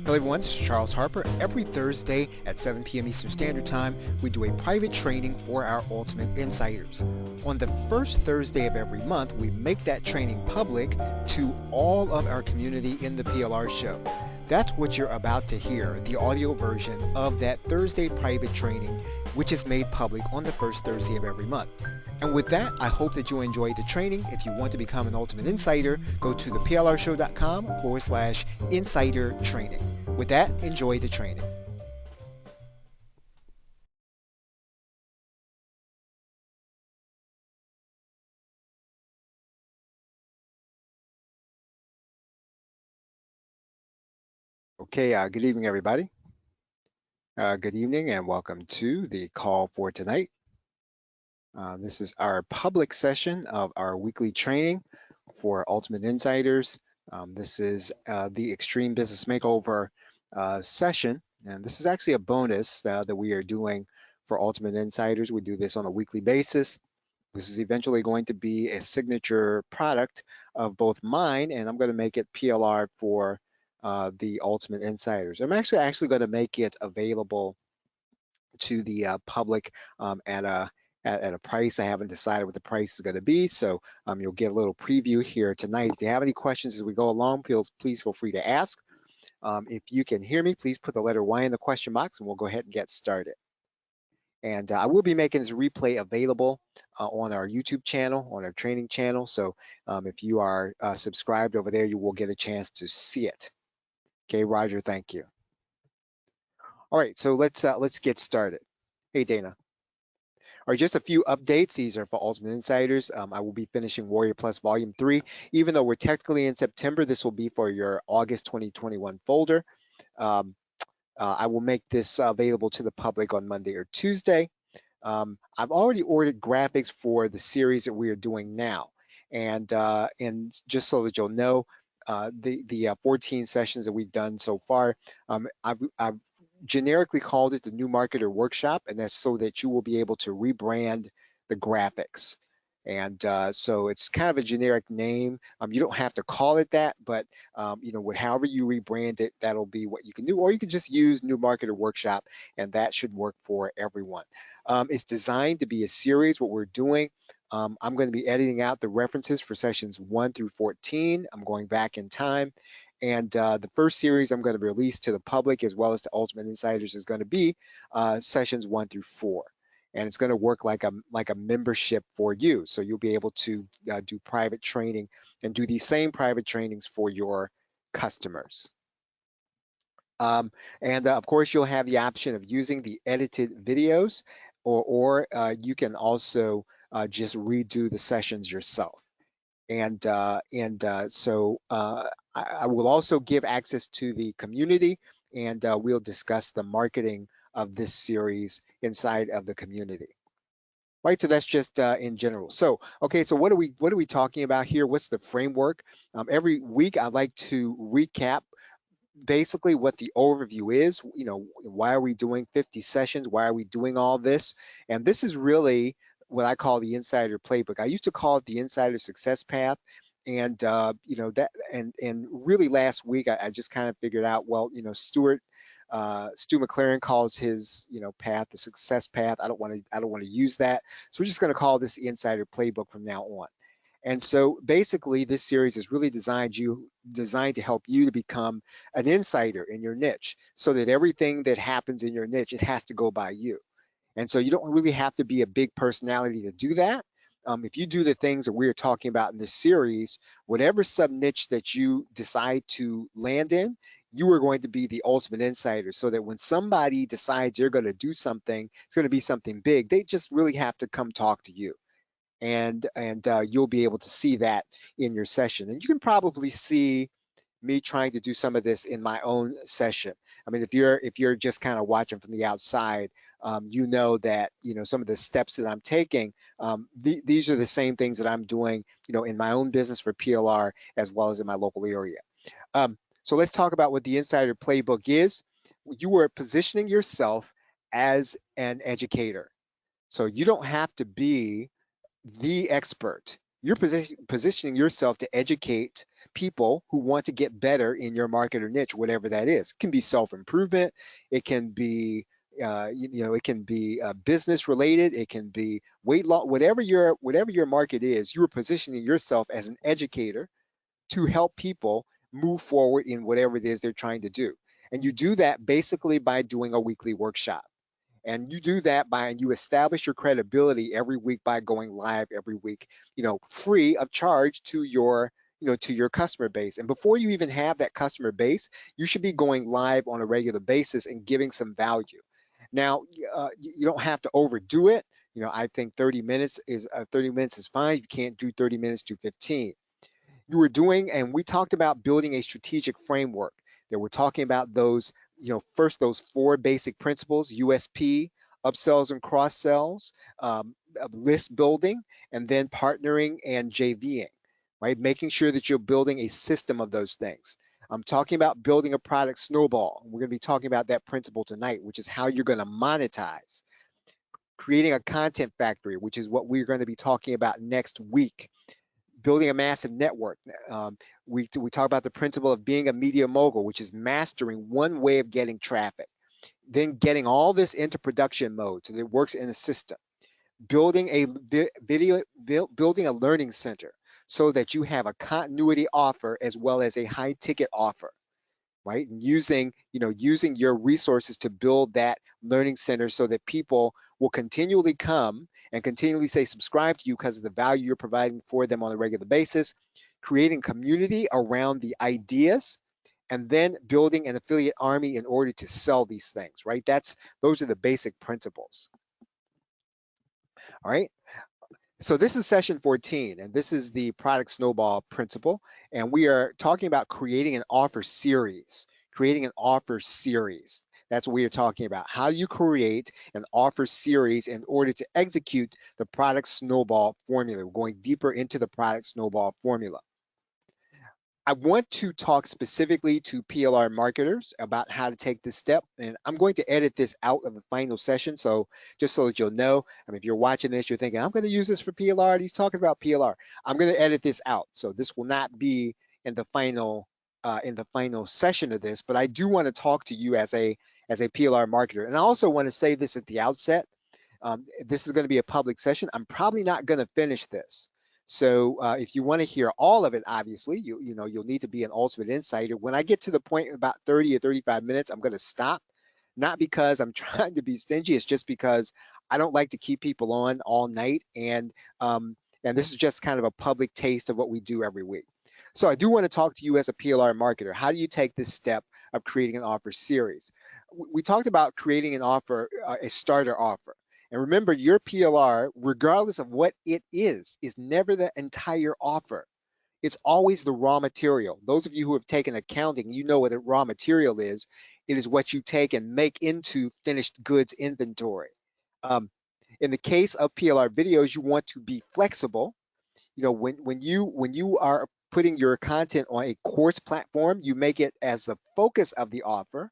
Hello everyone, this is Charles Harper. Every Thursday at 7 p.m. Eastern Standard Time, we do a private training for our Ultimate Insiders. On the first Thursday of every month, we make that training public to all of our community in the PLR show. That's what you're about to hear, the audio version of that Thursday private training, which is made public on the first Thursday of every month. And with that, I hope that you enjoyed the training. If you want to become an Ultimate Insider, go to theplrshow.com/insider training. With that, enjoy the training. Okay, good evening, everybody. Good evening and welcome to the call for tonight. This is our public session of our weekly training for Ultimate Insiders. This is the Extreme Business Makeover session, and this is actually a bonus that we are doing for Ultimate Insiders. We do this on a weekly basis. This is eventually going to be a signature product of both mine, and I'm going to make it PLR for the Ultimate Insiders. I'm actually going to make it available to the public at a price. I haven't decided what the price is going to be, so you'll get a little preview here tonight. If you have any questions as we go along, please feel free to ask. If you can hear me, please put the letter Y in the question box, and we'll go ahead and get started. And I will be making this replay available on our YouTube channel, on our training channel. So if you are subscribed over there, you will get a chance to see it. Okay, Roger, thank you. All right, so let's get started. Hey, Dana. All right, just a few updates. These are for Ultimate Insiders. I will be finishing Warrior Plus Volume 3. Even though we're technically in September, this will be for your August 2021 folder. I will make this available to the public on Monday or Tuesday. I've already ordered graphics for the series that we are doing now. And just so that you'll know, the 14 sessions that we've done so far, I've generically called it the New Marketer Workshop, and that's so that you will be able to rebrand the graphics. And so it's kind of a generic name. You don't have to call it that, but however you rebrand it, that'll be what you can do. Or you can just use New Marketer Workshop, and that should work for everyone. It's designed to be a series. What we're doing, I'm going to be editing out the references for sessions 1 through 14. I'm going back in time. And the first series I'm going to release to the public as well as to Ultimate Insiders is going to be sessions 1 through 4. And it's going to work like a membership for you. So you'll be able to do private training and do these same private trainings for your customers. And of course, you'll have the option of using the edited videos, or you can also just redo the sessions yourself. And so I will also give access to the community, and we'll discuss the marketing of this series inside of the community. Right, so that's just in general. So, okay, so what are we talking about here? What's the framework? Every week I like to recap basically what the overview is. Why are we doing 50 sessions? Why are we doing all this? And this is really what I call the Insider Playbook. I used to call it the Insider Success Path. And and really last week I just kind of figured out, well, Stu McLaren calls his path the success path. I don't want to use that. So we're just going to call this the Insider Playbook from now on. And so basically this series is really designed to help you to become an insider in your niche, so that everything that happens in your niche, it has to go by you. And so you don't really have to be a big personality to do that. If you do the things that we're talking about in this series, whatever sub niche that you decide to land in, you are going to be the ultimate insider, so that when somebody decides you're going to do something, it's going to be something big, they just really have to come talk to you. And you'll be able to see that in your session. And you can probably see me trying to do some of this in my own session. I mean, if you're just kind of watching from the outside, you know that some of the steps that I'm taking, these are the same things that I'm doing, in my own business for PLR as well as in my local area. So let's talk about what the Insider Playbook is. You are positioning yourself as an educator. So you don't have to be the expert. You're positioning yourself to educate people who want to get better in your market or niche, whatever that is. It can be self-improvement. It can be it can be business related. It can be weight loss. Whatever your market is, you are positioning yourself as an educator to help people move forward in whatever it is they're trying to do. And you do that basically by doing a weekly workshop. And you do that by, and you establish your credibility every week by going live every week, free of charge to your customer base. And before you even have that customer base, you should be going live on a regular basis and giving some value. Now, you don't have to overdo it. I think 30 minutes is fine. You can't do 30 minutes to 15. You were doing, and we talked about building a strategic framework. That we're talking about those, first those four basic principles: USP, upsells and cross sells, list building, and then partnering and JVing, right? Making sure that you're building a system of those things. I'm talking about building a product snowball. We're going to be talking about that principle tonight, which is how you're going to monetize. Creating a content factory, which is what we're going to be talking about next week. Building a massive network. We talk about the principle of being a media mogul, which is mastering one way of getting traffic, then getting all this into production mode so that it works in a system. Building a building a learning center so that you have a continuity offer as well as a high ticket offer, right? And using your resources to build that learning center so that people will continually come and continually say subscribe to you because of the value you're providing for them on a regular basis. Creating community around the ideas, and then building an affiliate army in order to sell these things, right? Those are the basic principles. All right. So this is session 14, and this is the product snowball principle. And we are talking about creating an offer series. Creating an offer series. That's what we are talking about. How do you create an offer series in order to execute the product snowball formula? We're going deeper into the product snowball formula. I want to talk specifically to PLR marketers about how to take this step, and I'm going to edit this out of the final session. So just so that you'll know, if you're watching this, you're thinking, I'm going to use this for PLR, and he's talking about PLR. I'm going to edit this out. So this will not be in the final session of this, but I do want to talk to you as a PLR marketer. And I also want to say this at the outset. This is going to be a public session. I'm probably not going to finish this. So if you want to hear all of it, obviously, you'll need to be an ultimate insider. When I get to the point in about 30 or 35 minutes, I'm going to stop. Not because I'm trying to be stingy, it's just because I don't like to keep people on all night. And this is just kind of a public taste of what we do every week. So I do want to talk to you as a PLR marketer. How do you take this step of creating an offer series? We talked about creating an offer, a starter offer. And remember, your PLR, regardless of what it is never the entire offer. It's always the raw material. Those of you who have taken accounting, you know what a raw material is. It is what you take and make into finished goods inventory. In the case of PLR videos, you want to be flexible. When you are putting your content on a course platform, you make it as the focus of the offer.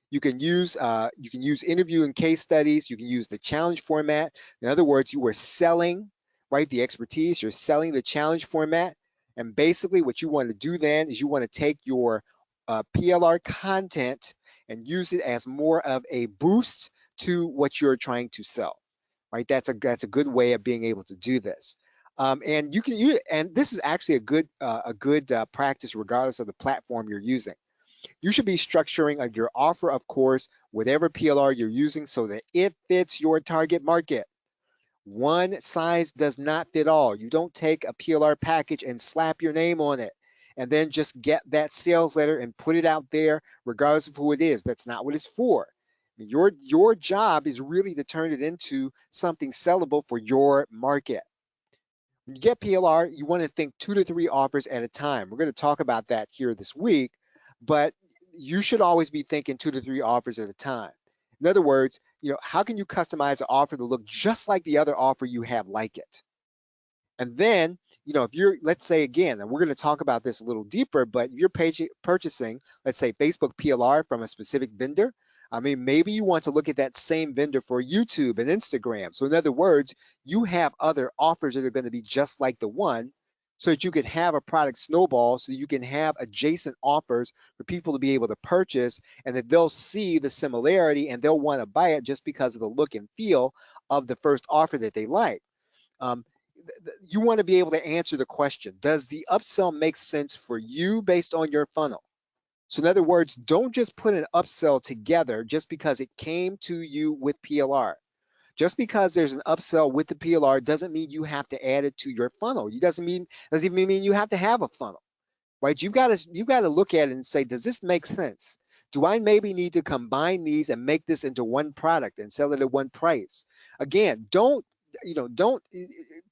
You can use interview and case studies. You can use the challenge format. In other words, you are selling, right, the expertise. You're selling the challenge format. And basically what you want to do then is you want to take your PLR content and use it as more of a boost to what you're trying to sell, right? That's a good way of being able to do this. And this is actually a good practice regardless of the platform you're using. You should be structuring your offer, of course, whatever PLR you're using so that it fits your target market. One size does not fit all. You don't take a PLR package and slap your name on it and then just get that sales letter and put it out there regardless of who it is. That's not what it's for. Your job is really to turn it into something sellable for your market. When you get PLR, you want to think 2 to 3 offers at a time. We're going to talk about that here this week, but you should always be thinking 2 to 3 offers at a time. In other words, how can you customize an offer to look just like the other offer you have like it? And then, if you're, let's say again, and we're going to talk about this a little deeper, but if you're purchasing, let's say Facebook PLR from a specific vendor, I mean, maybe you want to look at that same vendor for YouTube and Instagram. So in other words, you have other offers that are going to be just like the one so that you can have a product snowball, so you can have adjacent offers for people to be able to purchase, and that they'll see the similarity and they'll want to buy it just because of the look and feel of the first offer that they like. Um, you want to be able to answer the question, does the upsell make sense for you based on your funnel? So in other words, don't just put an upsell together just because it came to you with PLR. Just because there's an upsell with the PLR doesn't mean you have to add it to your funnel. It doesn't even mean you have to have a funnel, right? You've got to look at it and say, does this make sense? Do I maybe need to combine these and make this into one product and sell it at one price? Again, don't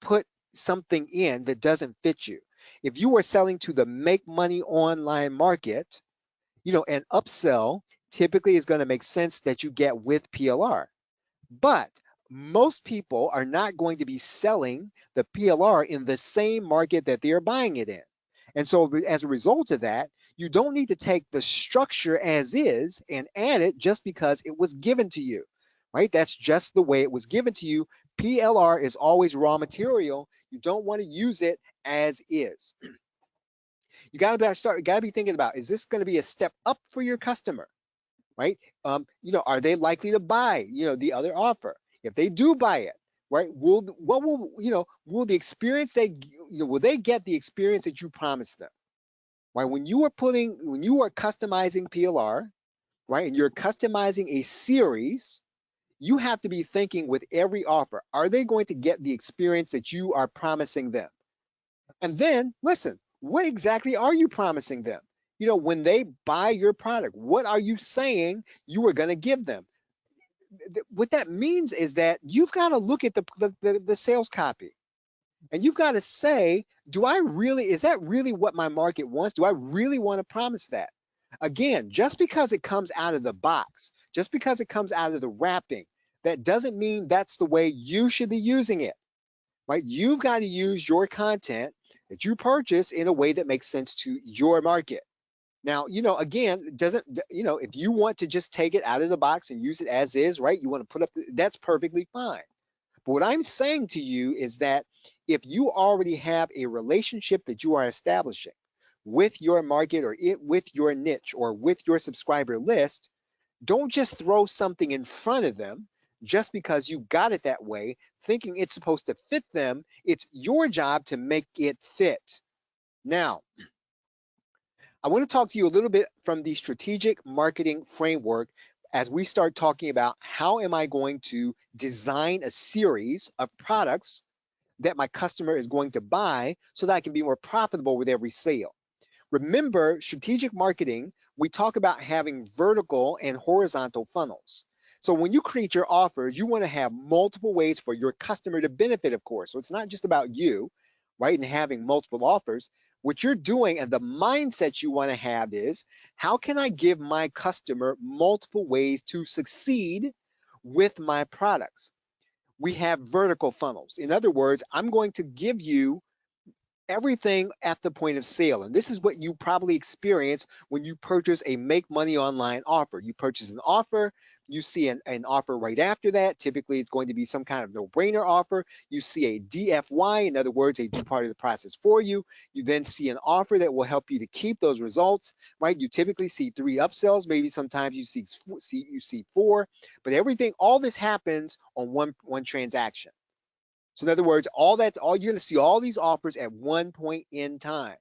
put something in that doesn't fit you. If you are selling to the make money online market, an upsell typically is going to make sense that you get with PLR. But most people are not going to be selling the PLR in the same market that they are buying it in. And so as a result of that, you don't need to take the structure as is and add it just because it was given to you, right? That's just the way it was given to you. PLR is always raw material. You don't want to use it as is. You got to be thinking about, is this going to be a step up for your customer? Right? Are they likely to buy, the other offer? If they do buy it, right? Will the experience will they get the experience that you promised them? Right? When you are customizing PLR, right, and you're customizing a series, you have to be thinking with every offer, are they going to get the experience that you are promising them? And then listen, what exactly are you promising them? When they buy your product, what are you saying you are going to give them? What that means is that you've got to look at the sales copy, and you've got to say, is that really what my market wants? Do I really want to promise that? Again, just because it comes out of the box, just because it comes out of the wrapping, that doesn't mean that's the way you should be using it, right? You've got to use your content that you purchase in a way that makes sense to your market. Now, again, doesn't, if you want to just take it out of the box and use it as is, right? You want to put up, that's perfectly fine. But what I'm saying to you is that if you already have a relationship that you are establishing with your market or with your niche or with your subscriber list, don't just throw something in front of them just because you got it that way, thinking it's supposed to fit them. It's your job to make it fit. Now, I want to talk to you a little bit from the strategic marketing framework as we start talking about how am I going to design a series of products that my customer is going to buy so that I can be more profitable with every sale. Remember, strategic marketing, we talk about having vertical and horizontal funnels. So when you create your offers, you want to have multiple ways for your customer to benefit, of course. So it's not just about you, right, and having multiple offers. What you're doing and the mindset you want to have is, how can I give my customer multiple ways to succeed with my products? We have vertical funnels. In other words, I'm going to give you everything at the point of sale. And this is what you probably experience when you purchase a make money online offer. You purchase an offer, you see an offer right after that. Typically, it's going to be some kind of no-brainer offer. You see a DFY, in other words, they do part of the process for you. You then see an offer that will help you to keep those results, right? You typically see 3 upsells, maybe sometimes you see 4, but all this happens on one transaction. So in other words, you're going to see all these offers at one point in time,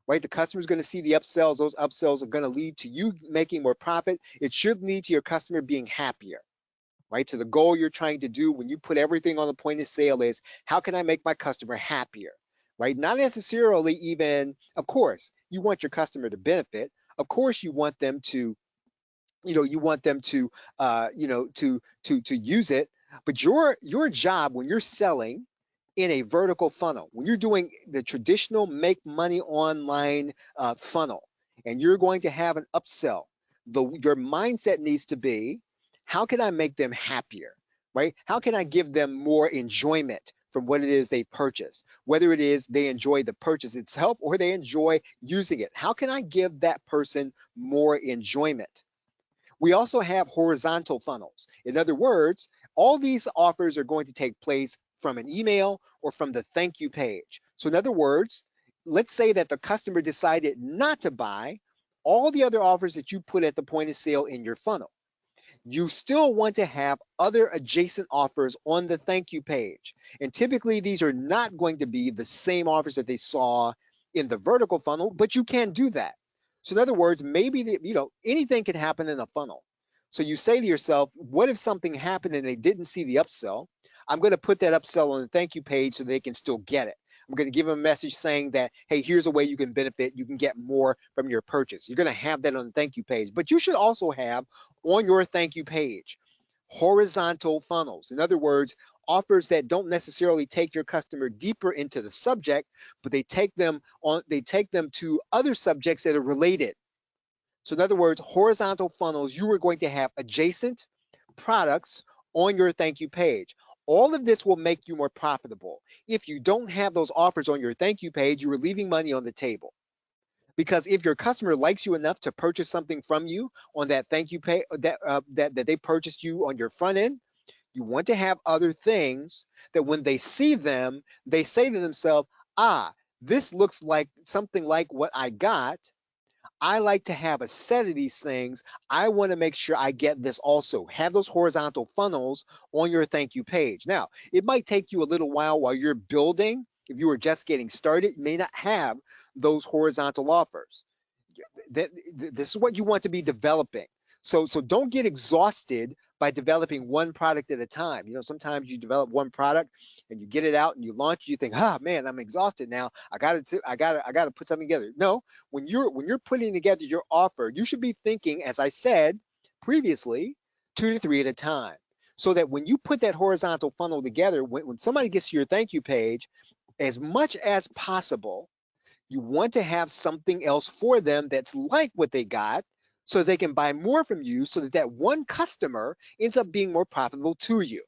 right? The customer's going to see the upsells. Those upsells are going to lead to you making more profit. It should lead to your customer being happier, right? So the goal you're trying to do when you put everything on the point of sale is, how can I make my customer happier, right? Not necessarily even, of course, you want your customer to benefit. Of course, you want them to to use it, but your job when you're selling in a vertical funnel, when you're doing the traditional make money online funnel, and you're going to have an upsell, your mindset needs to be, how can I make them happier, right? How can I give them more enjoyment from what it is they purchase, whether it is they enjoy the purchase itself or they enjoy using it? How can I give that person more enjoyment? We also have horizontal funnels. In other words, all these offers are going to take place from an email or from the thank you page. So in other words, let's say that the customer decided not to buy all the other offers that you put at the point of sale in your funnel. You still want to have other adjacent offers on the thank you page. And typically these are not going to be the same offers that they saw in the vertical funnel, but you can do that. So in other words, maybe anything can happen in a funnel. So you say to yourself, what if something happened and they didn't see the upsell? I'm going to put that upsell on the thank you page so they can still get it. I'm going to give them a message saying that, hey, here's a way you can benefit. You can get more from your purchase. You're going to have that on the thank you page, but you should also have on your thank you page horizontal funnels. In other words, offers that don't necessarily take your customer deeper into the subject, but they take them to other subjects that are related. So in other words, horizontal funnels, you are going to have adjacent products on your thank you page. All of this will make you more profitable. If you don't have those offers on your thank you page, you are leaving money on the table. Because if your customer likes you enough to purchase something from you on that thank you pay that they purchased you on your front end, you want to have other things that when they see them, they say to themselves, ah, this looks like something like what I got. I like to have a set of these things. I want to make sure I get this also. Have those horizontal funnels on your thank you page. Now, it might take you a little while you're building. If you are just getting started, you may not have those horizontal offers. This is what you want to be developing. So don't get exhausted by developing one product at a time. Sometimes you develop one product and you get it out and you launch, you think, ah, man, I'm exhausted now. I got to put something together. No, when you're putting together your offer, you should be thinking, as I said previously, 2 to 3 at a time. So that when you put that horizontal funnel together, when somebody gets to your thank you page, as much as possible, you want to have something else for them that's like what they got so they can buy more from you so that that one customer ends up being more profitable to you.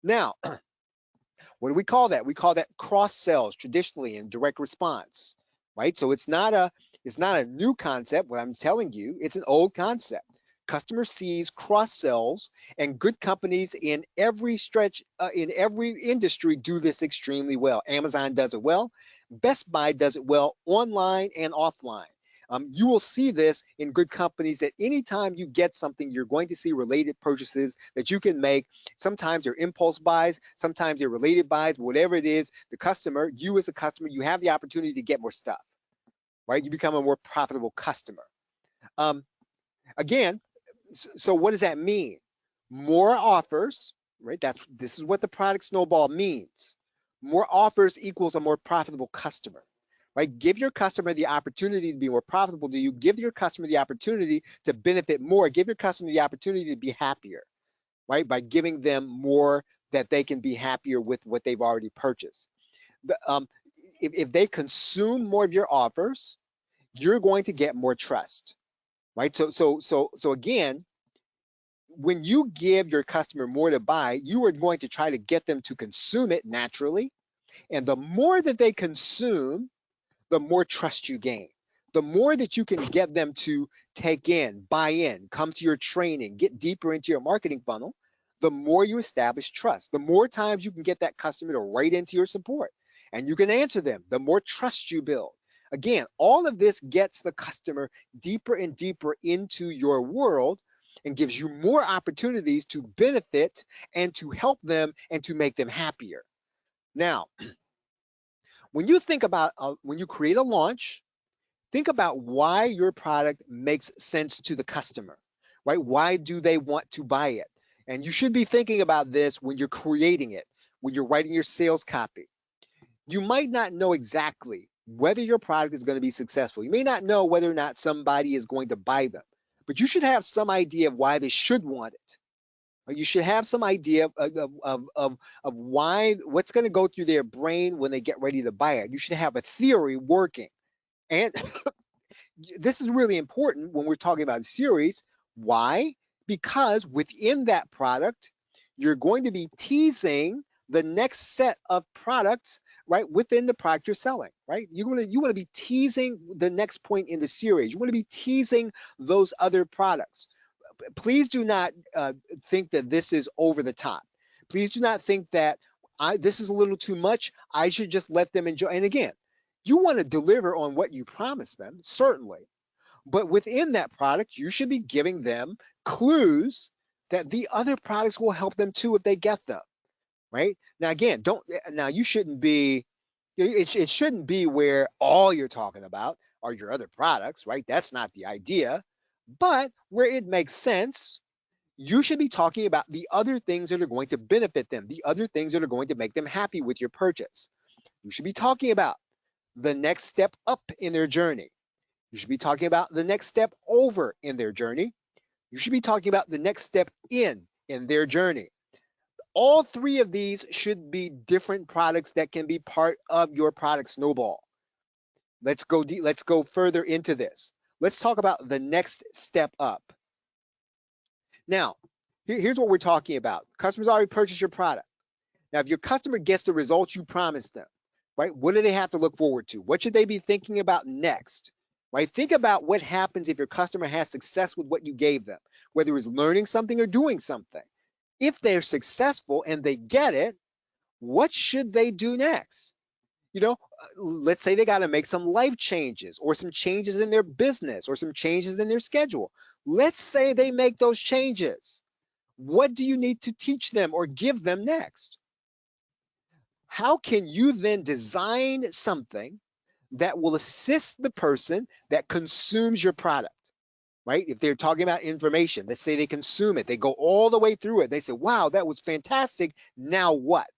Now, what do we call that? We call that cross sells traditionally in direct response, right? So it's not a new concept. What I'm telling you, it's an old concept. Customer sees cross sells, and good companies in every in every industry do this extremely well. Amazon does it well. Best Buy does it well online and offline. You will see this in good companies that anytime you get something, you're going to see related purchases that you can make. Sometimes they're impulse buys, sometimes they're related buys, whatever it is, you as a customer, you have the opportunity to get more stuff, right? You become a more profitable customer. Again, so what does that mean? More offers, right? This is what the product snowball means. More offers equals a more profitable customer, right? Give your customer the opportunity to be more profitable to you. Give your customer the opportunity to benefit more. Give your customer the opportunity to be happier, right? By giving them more that they can be happier with what they've already purchased. If they consume more of your offers, you're going to get more trust, right? So again, when you give your customer more to buy, you are going to try to get them to consume it naturally. And the more that they consume, the more trust you gain. The more that you can get them to take in, buy in, come to your training, get deeper into your marketing funnel, the more you establish trust. The more times you can get that customer to write into your support and you can answer them, the more trust you build. Again, all of this gets the customer deeper and deeper into your world and gives you more opportunities to benefit and to help them and to make them happier. Now, when you think about when you create a launch, think about why your product makes sense to the customer, right? Why do they want to buy it? And you should be thinking about this when you're creating it, when you're writing your sales copy. You might not know exactly whether your product is going to be successful. You may not know whether or not somebody is going to buy them, but you should have some idea of why they should want it. You should have some idea of why, what's going to go through their brain when they get ready to buy it. You should have a theory working. And this is really important when we're talking about series. Why? Because within that product, you're going to be teasing the next set of products, right, within the product you're selling, right? You want to be teasing the next point in the series. You want to be teasing those other products. please do not think that this is over the top. Please do not think that this is a little too much. I should just let them enjoy. And again, you want to deliver on what you promised them, certainly. But within that product, you should be giving them clues that the other products will help them too if they get them, right? Now, again, you shouldn't be, it shouldn't be where all you're talking about are your other products, right? That's not the idea. But where it makes sense, you should be talking about the other things that are going to benefit them, the other things that are going to make them happy with your purchase. You should be talking about the next step up in their journey. You should be talking about the next step over in their journey. You should be talking about the next step in their journey. All three of these should be different products that can be part of your product snowball. Let's go further into this. Let's talk about the next step up. Now, here's what we're talking about. Customers already purchased your product. Now, if your customer gets the results you promised them, right, what do they have to look forward to? What should they be thinking about next? Right? Think about what happens if your customer has success with what you gave them, whether it's learning something or doing something. If they're successful and they get it, what should they do next? Let's say they got to make some life changes or some changes in their business or some changes in their schedule. Let's say they make those changes. What do you need to teach them or give them next? How can you then design something that will assist the person that consumes your product? Right? If they're talking about information, let's say they consume it, they go all the way through it. They say, wow, that was fantastic. Now what?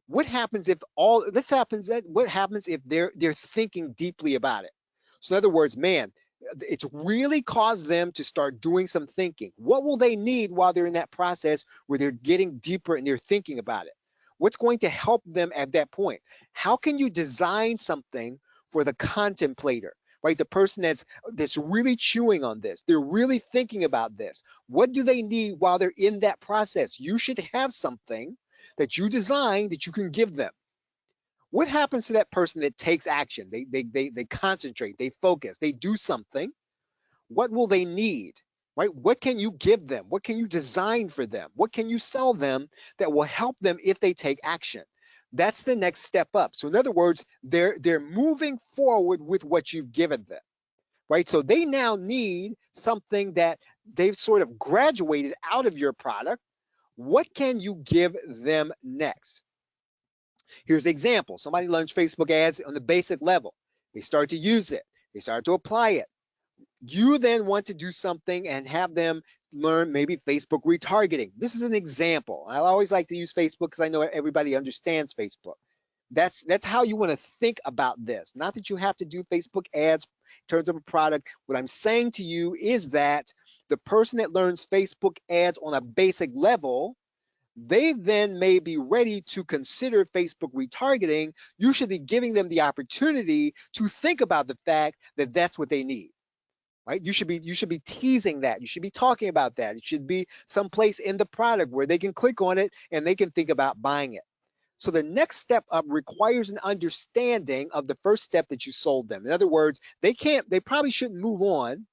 What happens if what happens if they're thinking deeply about it? So in other words, man, it's really caused them to start doing some thinking. What will they need while they're in that process where they're getting deeper and they're thinking about it? What's going to help them at that point? How can you design something for the contemplator, right? The person that's really chewing on this. They're really thinking about this. What do they need while they're in that process? You should have something that you design that you can give them. What happens to that person that takes action? They concentrate, they focus, they do something. What will they need? Right? What can you give them? What can you design for them? What can you sell them that will help them if they take action? That's the next step up. So in other words, they're moving forward with what you've given them. Right? So they now need something that they've sort of graduated out of your product. What can you give them next? Here's the example. Somebody learns Facebook ads on the basic level. They start to use it. They start to apply it. You then want to do something and have them learn maybe Facebook retargeting. This is an example. I always like to use Facebook because I know everybody understands Facebook. That's how you want to think about this. Not that you have to do Facebook ads in terms of a product. What I'm saying to you is that the person that learns Facebook ads on a basic level, they then may be ready to consider Facebook retargeting. You should be giving them the opportunity to think about the fact that that's what they need. Right? You should be teasing that. You should be talking about that. It should be someplace in the product where they can click on it and they can think about buying it. So the next step up requires an understanding of the first step that you sold them. In other words, they probably shouldn't move on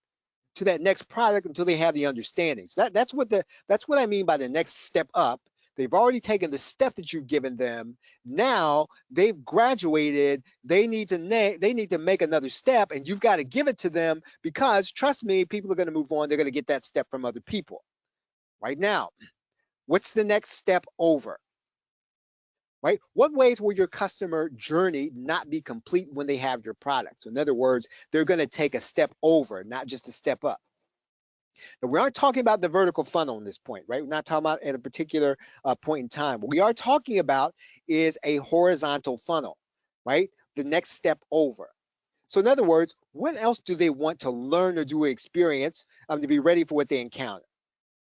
to that next product until they have the understanding. So that's what I mean by the next step up. They've already taken the step that you've given them. Now they've graduated. They need to make another step, and you've got to give it to them because trust me, people are going to move on. They're going to get that step from other people. Right now, what's the next step over? Right? What ways will your customer journey not be complete when they have your product? So in other words, they're going to take a step over, not just a step up. Now, we aren't talking about the vertical funnel in this point, right? We're not talking about at a particular point in time. What we are talking about is a horizontal funnel, right? The next step over. So in other words, what else do they want to learn or do or experience to be ready for what they encounter,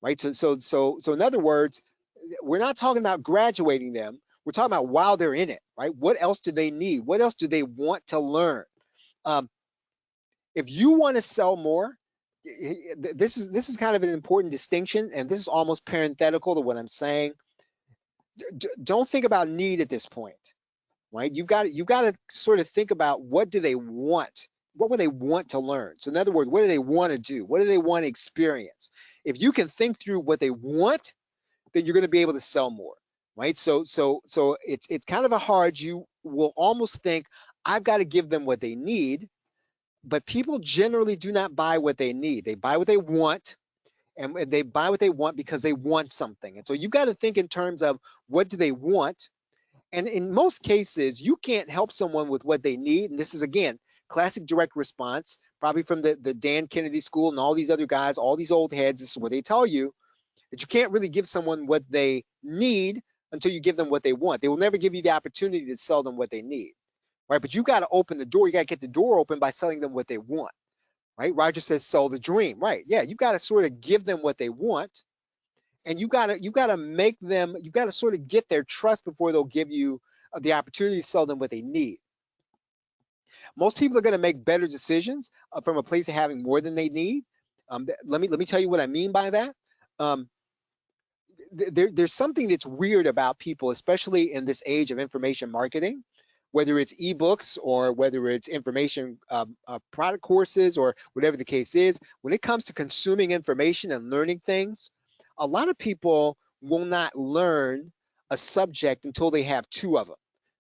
right? So in other words, we're not talking about graduating them. We're talking about while they're in it, right? What else do they need? What else do they want to learn? If you want to sell more, this is kind of an important distinction, and this is almost parenthetical to what I'm saying. Don't think about need at this point, right? You've got to sort of think about what do they want what would they want to learn? So in other words, what do they want to do? What do they want to experience? If you can think through what they want, then you're going to be able to sell more, right? So it's kind of a hard. You will almost think I've got to give them what they need, but people generally do not buy what they need. They buy what they want, and they buy what they want because they want something. And so you've got to think in terms of what do they want. And in most cases, you can't help someone with what they need. And this is, again, classic direct response, probably from the Dan Kennedy School and all these other guys, all these old heads. This is what they tell you, that you can't really give someone what they need until you give them what they want. They will never give you the opportunity to sell them what they need, right? But you got to open the door. You got to get the door open by selling them what they want, right? Roger says, sell the dream, right? Yeah, you got to sort of give them what they want, and you gotta make them, you gotta sort of get their trust before they'll give you the opportunity to sell them what they need. Most people are going to make better decisions from a place of having more than they need. Let me tell you what I mean by that. Um, there's something that's weird about people, especially in this age of information marketing, whether it's ebooks or whether it's information product courses or whatever the case is. When it comes to consuming information and learning things, a lot of people will not learn a subject until they have two of them,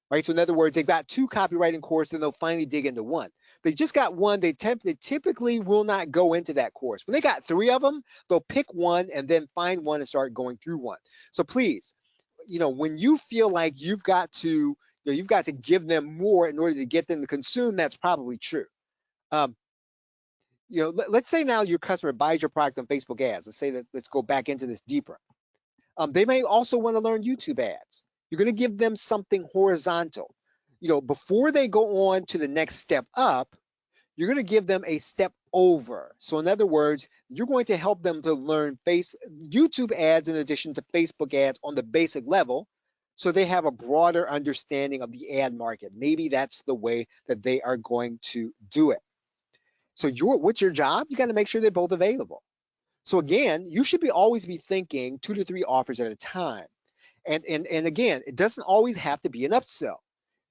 right? So in other words, they've got two copywriting courses and they'll finally dig into one. They just got one, they typically will not go into that course. When they got three of them, they'll pick one and then find one and start going through one. So please, when you feel like you've got to give them more in order to get them to consume, that's probably true. Um, let's say now your customer buys your product on Facebook ads. Let's go back into this deeper. They may also want to learn YouTube ads. You're going to give them something horizontal. Before they go on to the next step up, you're going to give them a step over. So in other words, you're going to help them to learn YouTube ads in addition to Facebook ads on the basic level, so they have a broader understanding of the ad market. Maybe that's the way that they are going to do it. So what's your job? You got to make sure they're both available. So again, you should always be thinking 2 to 3 offers at a time. And again, it doesn't always have to be an upsell.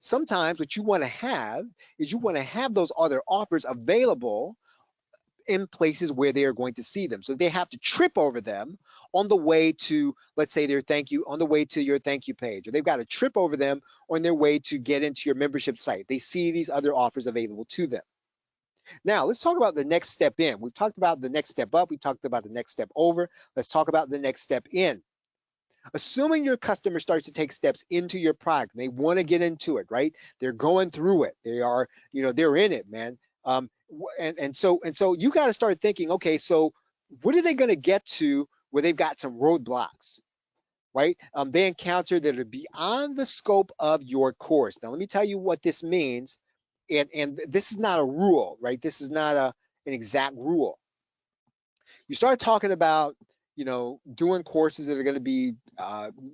Sometimes what you want to have is you want to have those other offers available in places where they are going to see them. So they have to trip over them on the way to, let's say, on the way to your thank you page, or they've got to trip over them on their way to get into your membership site. They see these other offers available to them. Now, let's talk about the next step in. We've talked about the next step up. We talked about the next step over. Let's talk about the next step in. Assuming your customer starts to take steps into your product, they want to get into it, right? They're going through it. They're in it, man. And so you got to start thinking, okay, so what are they going to get to where they've got some roadblocks, right? They encounter that are beyond the scope of your course. Now, let me tell you what this means. And this is not a rule, right? This is not an exact rule. You start talking about, doing courses that are going to be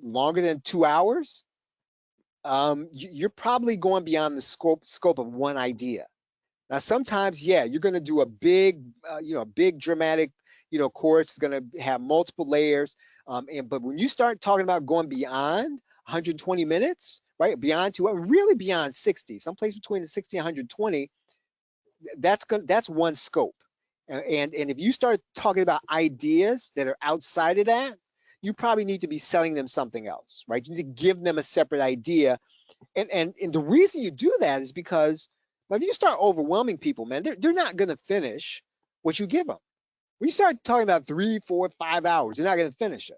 longer than 2 hours. You're probably going beyond the scope of one idea. Now, sometimes, yeah, you're going to do a big, big dramatic, course. It's going to have multiple layers. But when you start talking about going beyond 120 minutes, right, really beyond 60, someplace between the 60 and 120, that's one scope. And if you start talking about ideas that are outside of that, you probably need to be selling them something else, right? You need to give them a separate idea. And the reason you do that is because if you start overwhelming people, man, they're not going to finish what you give them. When you start talking about 3, 4, 5 hours, they're not going to finish it.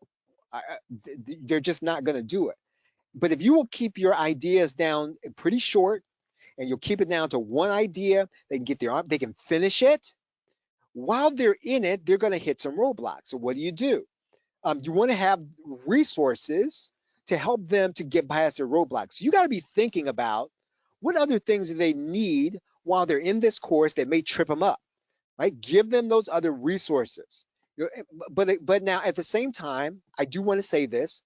They're just not going to do it. But if you will keep your ideas down pretty short, and you'll keep it down to one idea, they can finish it. While they're in it, they're going to hit some roadblocks. So what do? You want to have resources to help them to get past their roadblocks. So you got to be thinking about what other things do they need while they're in this course that may trip them up, right? Give them those other resources. But now at the same time, I do want to say this: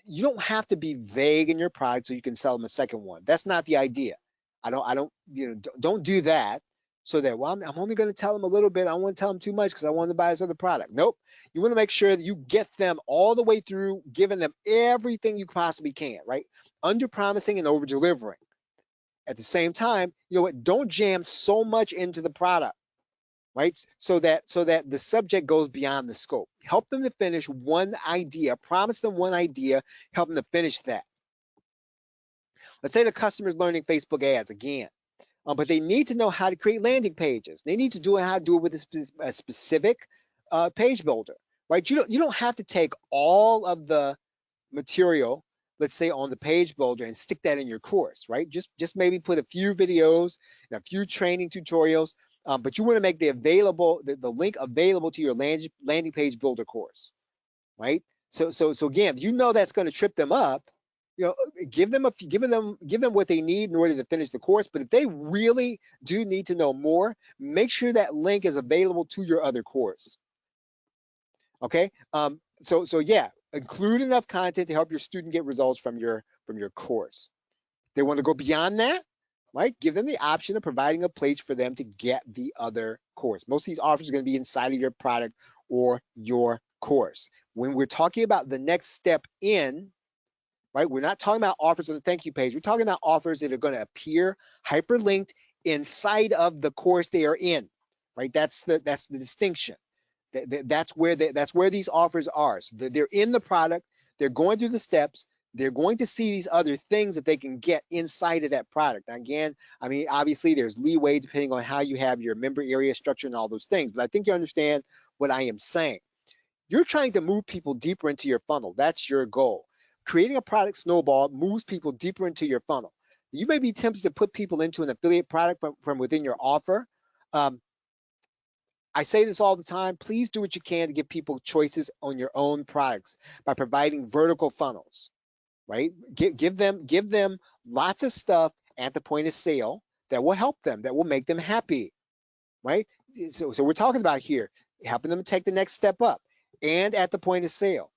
you don't have to be vague in your product so you can sell them a second one. That's not the idea. Don't do that. So that, well, I'm only going to tell them a little bit. I don't want to tell them too much because I want to buy this other product. Nope. You want to make sure that you get them all the way through, giving them everything you possibly can, right? Under promising and over delivering. At the same time, you know what? Don't jam so much into the product, right? So that the subject goes beyond the scope. Help them to finish one idea. Promise them one idea. Help them to finish that. Let's say the customer's learning Facebook ads again, but they need to know how to create landing pages. They need to do how to do it with a specific page builder, right? You don't have to take all of the material, let's say on the page builder, and stick that in your course, right? Just maybe put a few videos and a few training tutorials, but you want to make the link available to your landing page builder course, right? So again, if you know that's going to trip them up, you know, give them what they need in order to finish the course. But if they really do need to know more, make sure that link is available to your other course. Okay. So yeah, include enough content to help your student get results from your course. They want to go beyond that, right? Give them the option of providing a place for them to get the other course. Most of these offers are going to be inside of your product or your course. When we're talking about the next step in, right? We're not talking about offers on the thank you page. We're talking about offers that are going to appear hyperlinked inside of the course they are in, right? That's the distinction. That's where these offers are. So they're in the product, they're going through the steps, they're going to see these other things that they can get inside of that product. Now, again, I mean, obviously there's leeway depending on how you have your member area structure and all those things, but I think you understand what I am saying. You're trying to move people deeper into your funnel. That's your goal. Creating a product snowball moves people deeper into your funnel. You may be tempted to put people into an affiliate product from within your offer. I say this all the time. Please do what you can to give people choices on your own products by providing vertical funnels, right? Give them lots of stuff at the point of sale that will help them, that will make them happy, right? So we're talking about here helping them take the next step up and at the point of sale,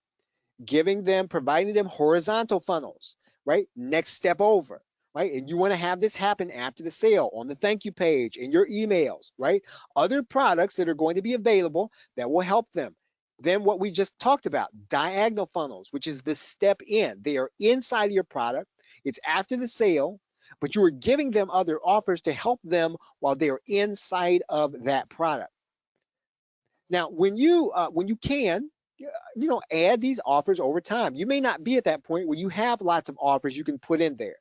providing them horizontal funnels, right? Next step over, right? And you want to have this happen after the sale on the thank you page, in your emails, right? Other products that are going to be available that will help them. Then what we just talked about, diagonal funnels, which is the step in. They are inside of your product. It's after the sale, but you are giving them other offers to help them while they are inside of that product. Now, when you can, add these offers over time. You may not be at that point where you have lots of offers you can put in there.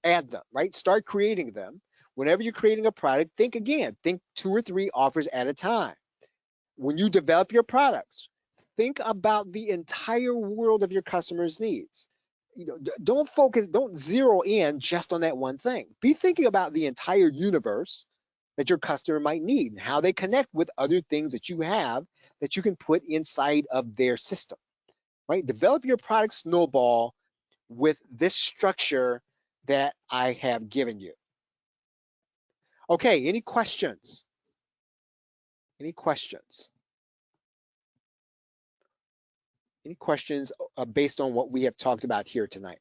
Add them, right? Start creating them. Whenever you're creating a product, think 2 or 3 offers at a time. When you develop your products, think about the entire world of your customers' needs. Don't zero in just on that one thing. Be thinking about the entire universe that your customer might need and how they connect with other things that you have that you can put inside of their system, right? Develop your product snowball with this structure that I have given you. Okay, any questions? Any questions? Any questions based on what we have talked about here tonight?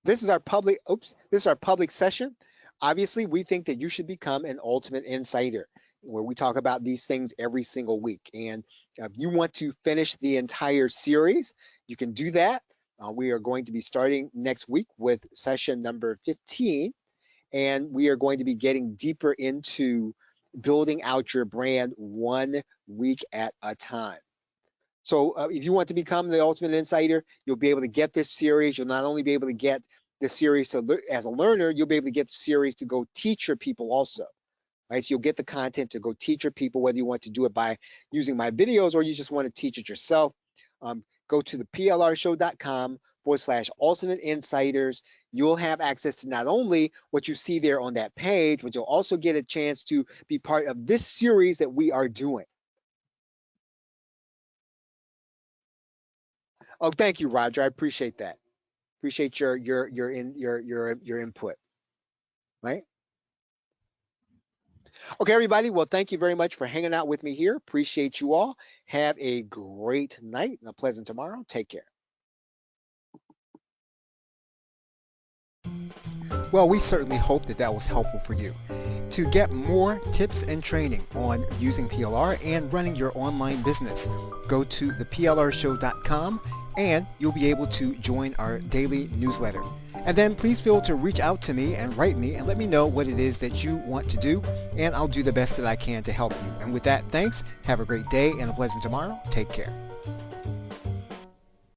This is our public session. Obviously, we think that you should become an ultimate insider, where we talk about these things every single week. And if you want to finish the entire series, you can do that. We are going to be starting next week with session number 15, and we are going to be getting deeper into building out your brand 1 week at a time. So if you want to become the ultimate insider, you'll be able to get this series. You'll not only be able to get the series as a learner, you'll be able to get the series to go teach your people also, right? So you'll get the content to go teach your people, whether you want to do it by using my videos or you just want to teach it yourself. Go to the plrshow.com/ultimate insiders. You'll have access to not only what you see there on that page, but you'll also get a chance to be part of this series that we are doing. Oh, thank you, Roger. I appreciate that. Appreciate your input, right? Okay, everybody. Well, thank you very much for hanging out with me here. Appreciate you all. Have a great night and a pleasant tomorrow. Take care. Well, we certainly hope that that was helpful for you. To get more tips and training on using PLR and running your online business, go to theplrshow.com and you'll be able to join our daily newsletter. And then please feel to reach out to me and write me and let me know what it is that you want to do, and I'll do the best that I can to help you. And with that, thanks. Have a great day and a pleasant tomorrow. Take care.